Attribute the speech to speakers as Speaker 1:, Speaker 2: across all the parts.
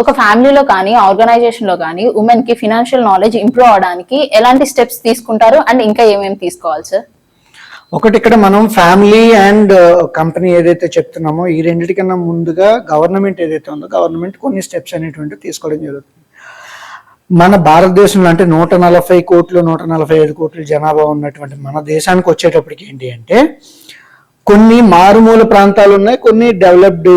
Speaker 1: ఒక ఫ్యామిలీలో కానీ ఆర్గనైజేషన్ లో కానీ ఉమెన్ కి ఫినాన్షియల్ నాలెడ్జ్ ఇంప్రూవ్ అవడానికి ఎలాంటి స్టెప్స్ తీసుకుంటారు అండ్ ఇంకా ఏమేమి తీసుకోవాలి సార్?
Speaker 2: ఒకటి, ఇక్కడ మనం ఫ్యామిలీ అండ్ కంపెనీ ఏదైతే చెప్తున్నామో ఈ రెండింటికన్నా ముందుగా గవర్నమెంట్ ఏదైతే ఉందో గవర్నమెంట్ కొన్ని స్టెప్స్ అనేటువంటి తీసుకోవడం జరుగుతుంది. మన భారతదేశంలో అంటే 140 కోట్లు 145 కోట్ల జనాభా ఉన్నటువంటి మన దేశానికి వచ్చేటప్పటికి ఏంటి అంటే కొన్ని మారుమూల ప్రాంతాలు ఉన్నాయి, కొన్ని డెవలప్డ్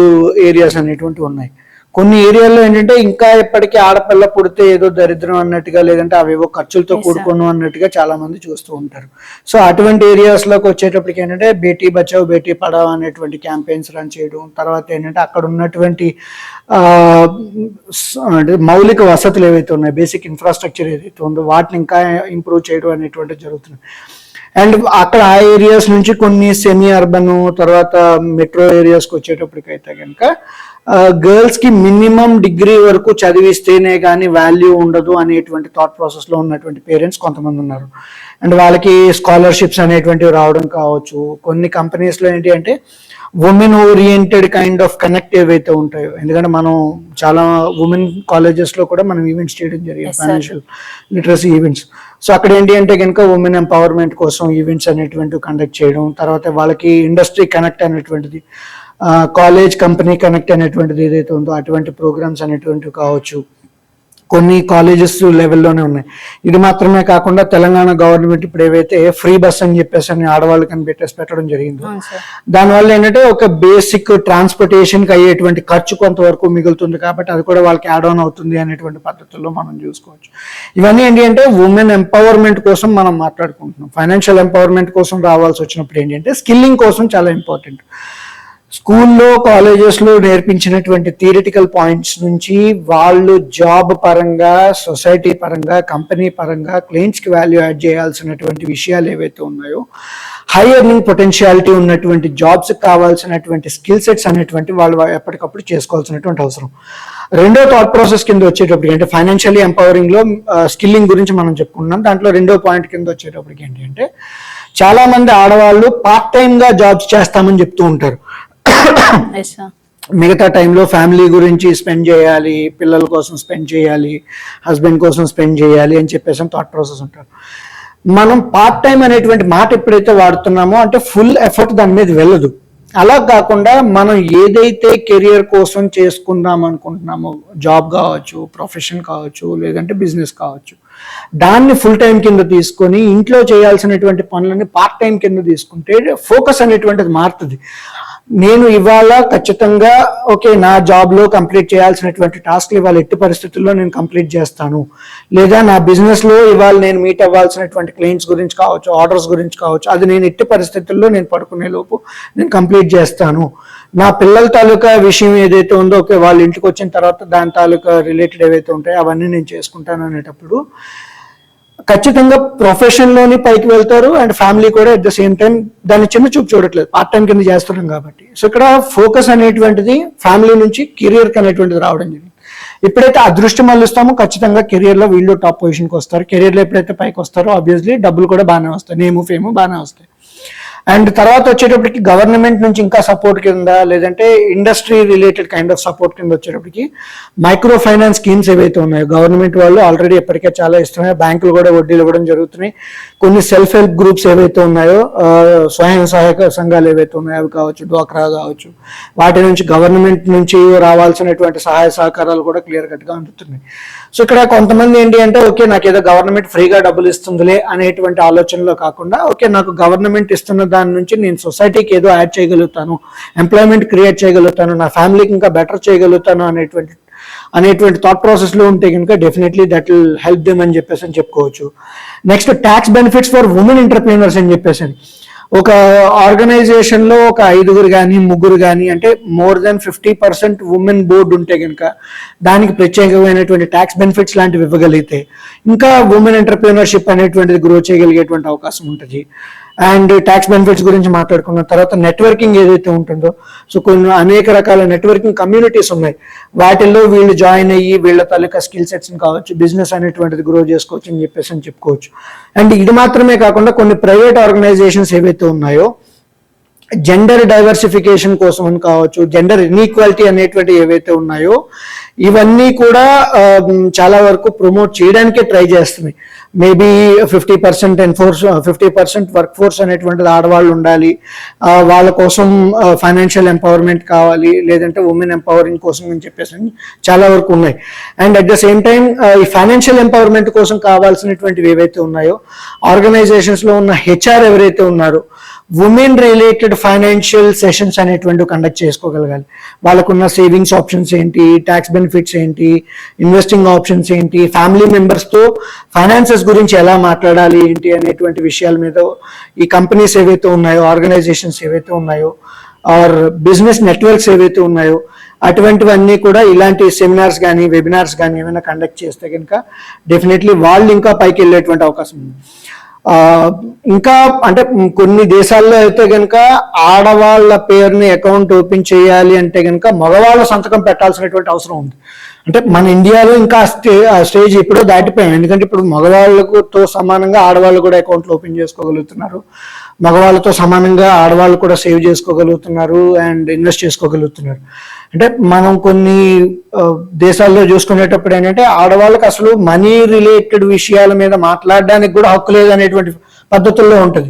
Speaker 2: ఏరియాస్ అనేటువంటివి ఉన్నాయి. కొన్ని ఏరియాల్లో ఏంటంటే ఇంకా ఇప్పటికీ ఆడపిల్ల పుడితే ఏదో దరిద్రం అన్నట్టుగా, లేదంటే అవేవో ఖర్చులతో కూడుకోను అన్నట్టుగా చాలా మంది చూస్తూ ఉంటారు. సో అటువంటి ఏరియాస్లోకి వచ్చేటప్పటికి ఏంటంటే బేటీ బచావ్ బేటీ పడావ్ అనేటువంటి క్యాంపెయిన్స్ రన్ చేయడం, తర్వాత ఏంటంటే అక్కడ ఉన్నటువంటి మౌలిక వసతులు ఏవైతే ఉన్నాయి, బేసిక్ ఇన్ఫ్రాస్ట్రక్చర్ ఏదైతే ఉందో వాటిని ఇంకా ఇంప్రూవ్ చేయడం అనేటువంటిది జరుగుతుంది. అండ్ అక్కడ ఆ ఏరియాస్ నుంచి కొన్ని సెమీ అర్బన్ తర్వాత మెట్రో ఏరియాస్కి వచ్చేటప్పటికైతే కనుక గర్ల్స్ కి మినిమం డిగ్రీ వరకు చదివిస్తేనే కానీ వాల్యూ ఉండదు అనేటువంటి థాట్ ప్రాసెస్ లో ఉన్నటువంటి పేరెంట్స్ కొంతమంది ఉన్నారు. అండ్ వాళ్ళకి స్కాలర్షిప్స్ అనేటువంటివి రావడం కావచ్చు. కొన్ని కంపెనీస్ లో ఏంటి అంటే women oriented kind of connect ఏవైతే ఉంటాయో, ఎందుకంటే మనం చాలా ఉమెన్ కాలేజెస్ లో కూడా మనం ఈవెంట్స్ చేయడం జరిగింది, ఫైనాన్షియల్ లిటరసీ ఈవెంట్స్. సో అక్కడ ఏంటి అంటే కనుక ఉమెన్ ఎంపవర్మెంట్ కోసం ఈవెంట్స్ అనేటువంటివి కండక్ట్ చేయడం, తర్వాత వాళ్ళకి ఇండస్ట్రీ కనెక్ట్ అనేటువంటిది, కాలేజ్ కంపెనీ కనెక్ట్ అనేటువంటిది ఏదైతే ఉందో అటువంటి ప్రోగ్రామ్స్ అనేటువంటివి కావచ్చు, కొన్ని కాలేజెస్ లెవెల్లోనే ఉన్నాయి. ఇది మాత్రమే కాకుండా తెలంగాణ గవర్నమెంట్ ఇప్పుడు ఏవైతే ఫ్రీ బస్ అని చెప్పేసి అని ఆడవాళ్ళకి అని పెట్టడం జరిగిందో దానివల్ల ఏంటంటే ఒక బేసిక్ ట్రాన్స్పోర్టేషన్కి అయ్యేటువంటి ఖర్చు కొంతవరకు మిగులుతుంది, కాబట్టి అది కూడా వాళ్ళకి యాడ్ ఆన్ అవుతుంది అనేటువంటి పద్ధతుల్లో మనం చూసుకోవచ్చు. ఇవన్నీ ఏంటి అంటే ఉమెన్ ఎంపవర్మెంట్ కోసం మనం మాట్లాడుకుంటున్నాం. ఫైనాన్షియల్ ఎంపవర్మెంట్ కోసం రావాల్సి వచ్చినప్పుడు ఏంటి అంటే స్కిల్లింగ్ కోసం చాలా ఇంపార్టెంట్. స్కూల్లో కాలేజెస్లో నేర్పించినటువంటి థియరిటికల్ పాయింట్స్ నుంచి వాళ్ళు జాబ్ పరంగా, సొసైటీ పరంగా, కంపెనీ పరంగా క్లయింట్స్కి వాల్యూ యాడ్ చేయాల్సినటువంటి విషయాలు ఏవైతే ఉన్నాయో, హై ఎర్నింగ్ పొటెన్షియాలిటీ ఉన్నటువంటి జాబ్స్కి కావాల్సినటువంటి స్కిల్ సెట్స్ అనేటువంటి వాళ్ళు ఎప్పటికప్పుడు చేసుకోవాల్సినటువంటి అవసరం. రెండో థాట్ ప్రాసెస్ కింద వచ్చేటప్పటికి అంటే ఫైనాన్షియలీ ఎంపవరింగ్లో స్కిల్లింగ్ గురించి మనం చెప్పుకున్నాం. దాంట్లో రెండో పాయింట్ కింద వచ్చేటప్పటికి ఏంటి అంటే చాలా మంది ఆడవాళ్ళు పార్ట్ టైమ్గా జాబ్స్ చేస్తామని చెప్తూ ఉంటారు. మిగతా టైంలో ఫ్యామిలీ గురించి స్పెండ్ చేయాలి, పిల్లల కోసం స్పెండ్ చేయాలి, హస్బెండ్ కోసం స్పెండ్ చేయాలి అని చెప్పేసి థాట్ ప్రాసెస్ ఉంటారు. మనం పార్ట్ టైం అనేటువంటి మాట ఎప్పుడైతే వాడుతున్నామో అంటే ఫుల్ ఎఫర్ట్ దాని మీద వెళ్ళదు. అలా కాకుండా మనం ఏదైతే కెరియర్ కోసం చేసుకుందాం అనుకుంటున్నామో, జాబ్ కావచ్చు, ప్రొఫెషన్ కావచ్చు, లేదంటే బిజినెస్ కావచ్చు, దాన్ని ఫుల్ టైం కింద తీసుకొని ఇంట్లో చేయాల్సినటువంటి పనులని పార్ట్ టైం కింద తీసుకుంటే ఫోకస్ అనేటువంటిది మారుతుంది. నేను ఇవాళ ఖచ్చితంగా ఓకే నా జాబ్లో కంప్లీట్ చేయాల్సినటువంటి టాస్క్లు ఇవాళ ఎట్టి పరిస్థితుల్లో నేను కంప్లీట్ చేస్తాను, లేదా నా బిజినెస్లో ఇవాళ నేను మీట్ అవ్వాల్సినటువంటి క్లయింట్స్ గురించి కావచ్చు, ఆర్డర్స్ గురించి కావచ్చు, అది నేను ఎట్టి పరిస్థితుల్లో నేను పడుకునే లోపు నేను కంప్లీట్ చేస్తాను. నా పిల్లల తాలూకా విషయం ఏదైతే ఉందో ఓకే వాళ్ళ ఇంటికి వచ్చిన తర్వాత దాని తాలూకా రిలేటెడ్ ఏవైతే ఉంటాయో అవన్నీ నేను చేసుకుంటాను అనేటప్పుడు ఖచ్చితంగా ప్రొఫెషన్లోని పైకి వెళ్తారు అండ్ ఫ్యామిలీ కూడా అట్ ద సేమ్ టైం దాన్ని చిన్న చూపు చూడట్లేదు, పార్ట్ టైం కింద చేస్తున్నాం కాబట్టి. సో ఇక్కడ ఫోకస్ అనేటువంటిది ఫ్యామిలీ నుంచి కెరియర్కి అనేటువంటిది రావడం జరిగింది. ఎప్పుడైతే అదృష్టం మళ్ళిస్తామో ఖచ్చితంగా కెరియర్లో వీళ్ళు టాప్ పొజిషన్కి వస్తారు. కెరియర్లో ఎప్పుడైతే పైకి వస్తారో ఆబ్వియస్లీ డబ్బులు కూడా బాగానే వస్తాయి, నేము ఫేము బాగానే వస్తాయి. అండ్ తర్వాత వచ్చేటప్పటికి గవర్నమెంట్ నుంచి ఇంకా సపోర్ట్ కింద, లేదంటే industry related kind of support కింద వచ్చేటప్పటికి మైక్రో ఫైనాన్స్ స్కీమ్స్ ఏవైతే ఉన్నాయో గవర్నమెంట్ వాళ్ళు ఆల్రెడీ ఎప్పటికే చాలా ఇస్తున్నాయి, బ్యాంకులు కూడా వడ్డీలు ఇవ్వడం జరుగుతున్నాయి. కొన్ని సెల్ఫ్ హెల్ప్ గ్రూప్స్ ఏవైతే ఉన్నాయో, స్వయం సహాయక సంఘాలు ఏవైతే ఉన్నాయో అవి కావచ్చు, డ్వాక్రా కావచ్చు, వాటి నుంచి గవర్నమెంట్ నుంచి రావాల్సినటువంటి సహాయ సహకారాలు కూడా క్లియర్ కట్గా అందుతున్నాయి. సో ఇక్కడ కొంతమంది ఏంటి అంటే ఓకే నాకు ఏదో గవర్నమెంట్ ఫ్రీగా డబ్బులు ఇస్తుందిలే అనేటువంటి ఆలోచనలో కాకుండా ఓకే నాకు గవర్నమెంట్ ఇస్తున్న దాని నుంచి నేను సొసైటీకి ఏదో యాడ్ చేయగలుగుతాను, ఎంప్లాయ్మెంట్ క్రియేట్ చేయగలుగుతాను, నా ఫ్యామిలీకి ఇంకా బెటర్ చేయగలుగుతాను అనేటువంటి థాట్ ప్రాసెస్లో ఉంటే కనుక definitely that will help them అని చెప్పేసి చెప్పుకోవచ్చు. Next tax benefits for women entrepreneurs అని చెప్పేసి ఒక ఆర్గనైజేషన్లో ఒక 5 కానీ 3 కానీ అంటే మోర్ దెన్ 50% ఉమెన్ బోర్డు ఉంటే కనుక దానికి ప్రత్యేకమైనటువంటి ట్యాక్స్ బెనిఫిట్స్ లాంటివి ఇవ్వగలిగితే ఇంకా ఉమెన్ ఎంటర్ప్రీనర్షిప్ అనేటువంటిది గ్రో చేయగలిగేటువంటి అవకాశం ఉంటుంది. అండ్ ట్యాక్స్ బెనిఫిట్స్ గురించి మాట్లాడుకున్న తర్వాత నెట్వర్కింగ్ ఏదైతే ఉంటుందో, సో కొన్ని అనేక రకాల నెట్వర్కింగ్ కమ్యూనిటీస్ ఉన్నాయి, వాటిల్లో వీళ్ళు జాయిన్ అయ్యి వీళ్ళ తాలూకా స్కిల్ సెట్స్ని కావచ్చు, బిజినెస్ అనేటువంటిది గ్రో చేసుకోవచ్చు అని చెప్పేసి చెప్పుకోవచ్చు. అండ్ ఇది మాత్రమే కాకుండా కొన్ని ప్రైవేట్ ఆర్గనైజేషన్స్ ఏవైతే ఉన్నాయో జెండర్ డైవర్సిఫికేషన్ కోసం అని కావచ్చు, జెండర్ ఇన్ఈక్వాలిటీ అనేటువంటి ఏవైతే ఉన్నాయో ఇవన్నీ కూడా చాలా వరకు ప్రమోట్ చేయడానికే ట్రై చేస్తున్నాయి. మేబీ 50% ఎన్ఫోర్స్ 50% వర్క్ ఫోర్స్ అనేటువంటిది ఆడవాళ్ళు ఉండాలి, వాళ్ళ కోసం ఫైనాన్షియల్ ఎంపవర్మెంట్ కావాలి, లేదంటే ఉమెన్ ఎంపవరింగ్ కోసం అని చెప్పేసి చాలా వరకు ఉన్నాయి. And at the same time ఈ ఫైనాన్షియల్ ఎంపవర్మెంట్ కోసం కావాల్సినటువంటివి ఏవైతే ఉన్నాయో ఆర్గనైజేషన్స్లో ఉన్న హెచ్ఆర్ ఎవరైతే ఉన్నారో ఉమెన్ రిలేటెడ్ ఫైనాన్షియల్ సెషన్స్ అనేటువంటివి కండక్ట్ చేసుకోగలగాలి. వాళ్ళకున్న సేవింగ్స్ ఆప్షన్స్ ఏంటి, ట్యాక్స్ బెనిఫిట్స్ ఏంటి, ఇన్వెస్టింగ్ ఆప్షన్స్ ఏంటి, ఫ్యామిలీ మెంబర్స్తో ఫైనాన్సెస్ గురించి ఎలా మాట్లాడాలి ఏంటి అనేటువంటి విషయాల మీద ఈ కంపెనీస్ ఏవైతే ఉన్నాయో, ఆర్గనైజేషన్స్ ఏవైతే ఉన్నాయో, ఆర్ బిజినెస్ నెట్వర్క్స్ ఏవైతే ఉన్నాయో అటువంటివన్నీ కూడా ఇలాంటి సెమినార్స్ కానీ వెబినార్స్ కానీ ఏమైనా కండక్ట్ చేస్తే కనుక డెఫినెట్లీ వాళ్ళు ఇంకా పైకి వెళ్ళేటువంటి అవకాశం ఉంది. ఇంకా అంటే కొన్ని దేశాల్లో అయితే కనుక ఆడవాళ్ళ పేరుని అకౌంట్ ఓపెన్ చేయాలి అంటే కనుక మగవాళ్ళ సంతకం పెట్టాల్సినటువంటి అవసరం ఉంది. అంటే మన ఇండియాలో ఇంకా ఆ స్టేజ్ ఎప్పుడో దాటిపోయాం. ఎందుకంటే ఇప్పుడు మగవాళ్ళతో సమానంగా ఆడవాళ్ళు కూడా అకౌంట్లు ఓపెన్ చేసుకోగలుగుతున్నారు, మగవాళ్ళతో సమానంగా ఆడవాళ్ళు కూడా సేవ్ చేసుకోగలుగుతున్నారు అండ్ ఇన్వెస్ట్ చేసుకోగలుగుతున్నారు. అంటే మనం కొన్ని దేశాల్లో చూసుకునేటప్పుడు ఏంటంటే ఆడవాళ్ళకి అసలు మనీ రిలేటెడ్ విషయాల మీద మాట్లాడడానికి కూడా హక్కు లేదు అనేటువంటి పద్ధతుల్లో ఉంటుంది.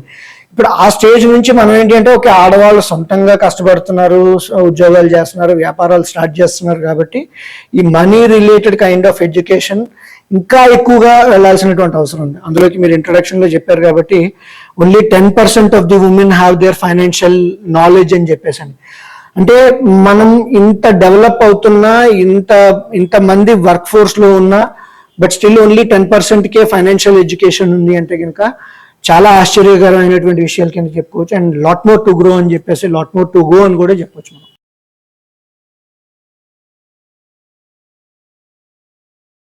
Speaker 2: ఇప్పుడు ఆ స్టేజ్ నుంచి మనం ఏంటి అంటే ఓకే, ఆడవాళ్ళు సొంతంగా కష్టపడుతున్నారు, ఉద్యోగాలు చేస్తున్నారు, వ్యాపారాలు స్టార్ట్ చేస్తున్నారు, కాబట్టి ఈ money related kind of education ఇంకా ఎక్కువగా వెళ్ళాల్సినటువంటి అవసరం ఉంది. అందులోకి మీరు ఇంట్రొడక్షన్లో చెప్పారు కాబట్టి only 10% of the women have their financial knowledge అని చెప్పేసి. అంటే మనం ఇంత డెవలప్ అవుతున్నా, ఇంతమంది వర్క్ ఫోర్స్లో ఉన్నా, బట్ స్టిల్ ఓన్లీ 10%కే ఫైనాన్షియల్ ఎడ్యుకేషన్ ఉంది అంటే కనుక చాలా ఆశ్చర్యకరమైనటువంటి విషయాల కింద చెప్పుకోవచ్చు. And lot more to grow అని చెప్పేసి లాట్ మోర్ టు గో అని కూడా చెప్పొచ్చు మనం.